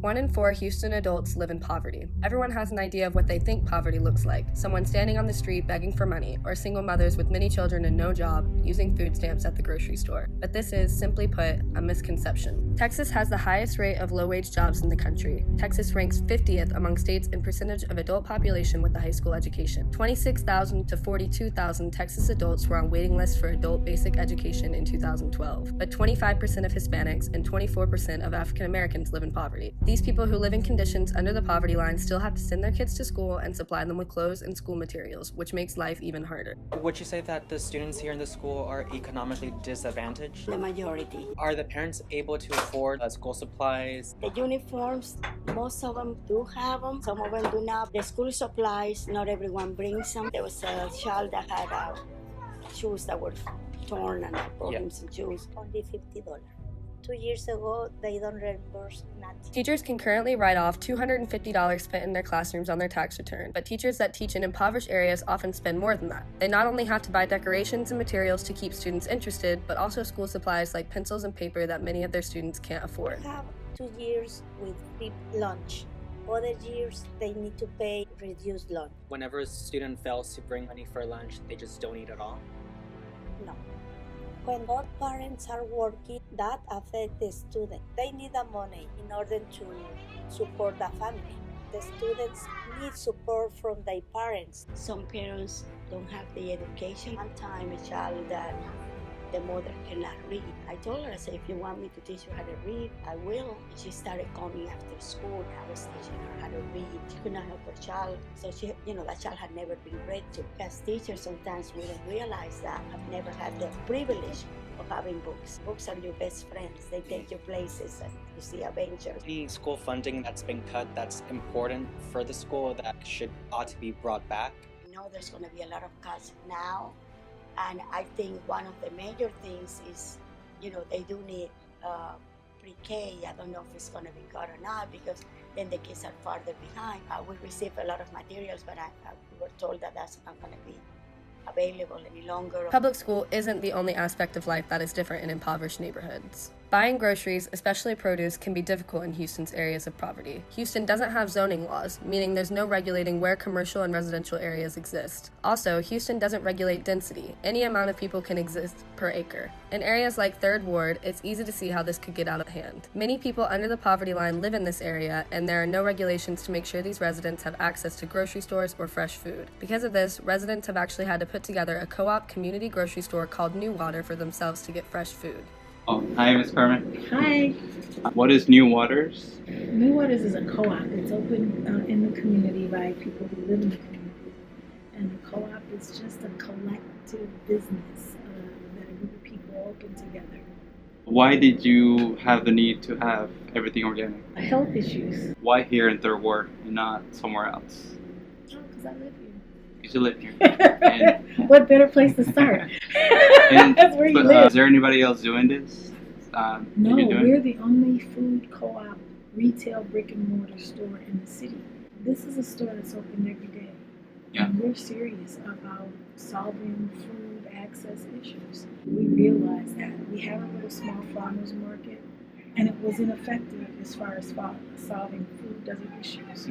1 in 4 Houston adults live in poverty. Everyone has an idea of what they think poverty looks like: someone standing on the street begging for money, or single mothers with many children and no job using food stamps at the grocery store. But this is, simply put, a misconception. Texas has the highest rate of low-wage jobs in the country. Texas ranks 50th among states in percentage of adult population with a high school education. 26,000 to 42,000 Texas adults were on waiting lists for adult basic education in 2012, but 25% of Hispanics and 24% of African Americans live in poverty. These people who live in conditions under the poverty line still have to send their kids to school and supply them with clothes and school materials, which makes life even harder. Would you say that the students here in the school are economically disadvantaged? The majority. Are the parents able to afford school supplies? The uniforms, most of them do have them, some of them do not. The school supplies, not everyone brings them. There was a child that had shoes that were torn and problems in shoes. Only $50. 2 years ago, they don't reimburse nothing. Teachers can currently write off $250 spent in their classrooms on their tax return, but teachers that teach in impoverished areas often spend more than that. They not only have to buy decorations and materials to keep students interested, but also school supplies like pencils and paper that many of their students can't afford. We have 2 years with free lunch. Other years, they need to pay reduced lunch. Whenever a student fails to bring money for lunch, they just don't eat at all? No. When both parents are working, that affects the student. They need the money in order to support the family. The students need support from their parents. Some parents don't have the education. One time, a child that the mother cannot read. I told her, I said, if you want me to teach you how to read, I will. And she started coming after school. I was teaching her how to read. She could not help her child. So she, that child had never been read to. As teachers, sometimes we don't realize that. I've never had the privilege of having books. Books are your best friends. They take you places and you see adventures. Any school funding that's been cut that's important for the school that ought to be brought back? I know there's going to be a lot of cuts now. And I think one of the major things is, they do need pre-K. I don't know if it's going to be cut or not, because then the kids are farther behind. We receive a lot of materials, but we were told that that's not going to be available any longer. Public school isn't the only aspect of life that is different in impoverished neighborhoods. Buying groceries, especially produce, can be difficult in Houston's areas of poverty. Houston doesn't have zoning laws, meaning there's no regulating where commercial and residential areas exist. Also, Houston doesn't regulate density. Any amount of people can exist per acre. In areas like 3rd Ward, it's easy to see how this could get out of hand. Many people under the poverty line live in this area, and there are no regulations to make sure these residents have access to grocery stores or fresh food. Because of this, residents have actually had to put together a co-op community grocery store called New Water for themselves to get fresh food. Oh, hi, Ms. Carmen. Hi. What is New Waters? New Waters is a co-op. It's open in the community by people who live in the community. And the co-op is just a collective business that a group of people open together. Why did you have the need to have everything organic? Health issues. Why here in 3rd Ward and not somewhere else? Oh, because I live here. Because you live here. What better place to start? That's where you live. Is there anybody else doing this? No, we're the only food co-op retail brick and mortar store in the city. This is a store that's open every day. Yeah. And we're serious about solving food access issues. We realized that we have a little small farmers market, and it was ineffective as far as solving food issues.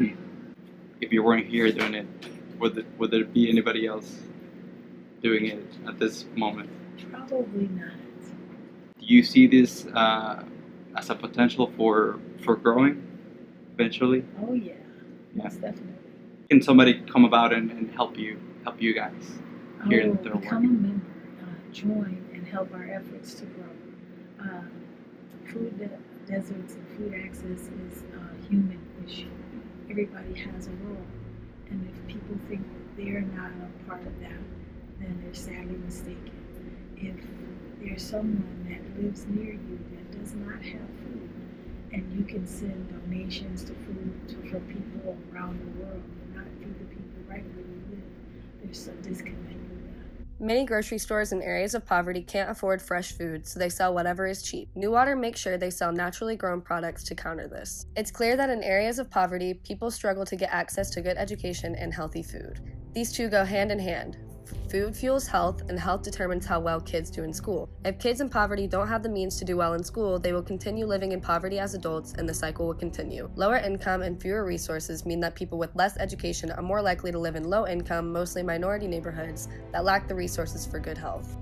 If you weren't here doing it, would there be anybody else doing it at this moment? Probably not. Do you see this as a potential for growing eventually? Oh yeah, most definitely. Can somebody come about and help you guys here in 3rd Ward? Become a member, join, and help our efforts to grow. Food deserts and food access is a human issue. Everybody has a role, and if people think that they're not a part of that, then they're sadly mistaken. If there's someone that lives near you that does not have food, and you can send donations to food for people around the world and not feed the people right where you live, there's some disconnect with that. Many grocery stores in areas of poverty can't afford fresh food, so they sell whatever is cheap. New Water makes sure they sell naturally grown products to counter this. It's clear that in areas of poverty, people struggle to get access to good education and healthy food. These two go hand in hand. Food fuels health, and health determines how well kids do in school. If kids in poverty don't have the means to do well in school, they will continue living in poverty as adults, and the cycle will continue. Lower income and fewer resources mean that people with less education are more likely to live in low-income, mostly minority neighborhoods that lack the resources for good health.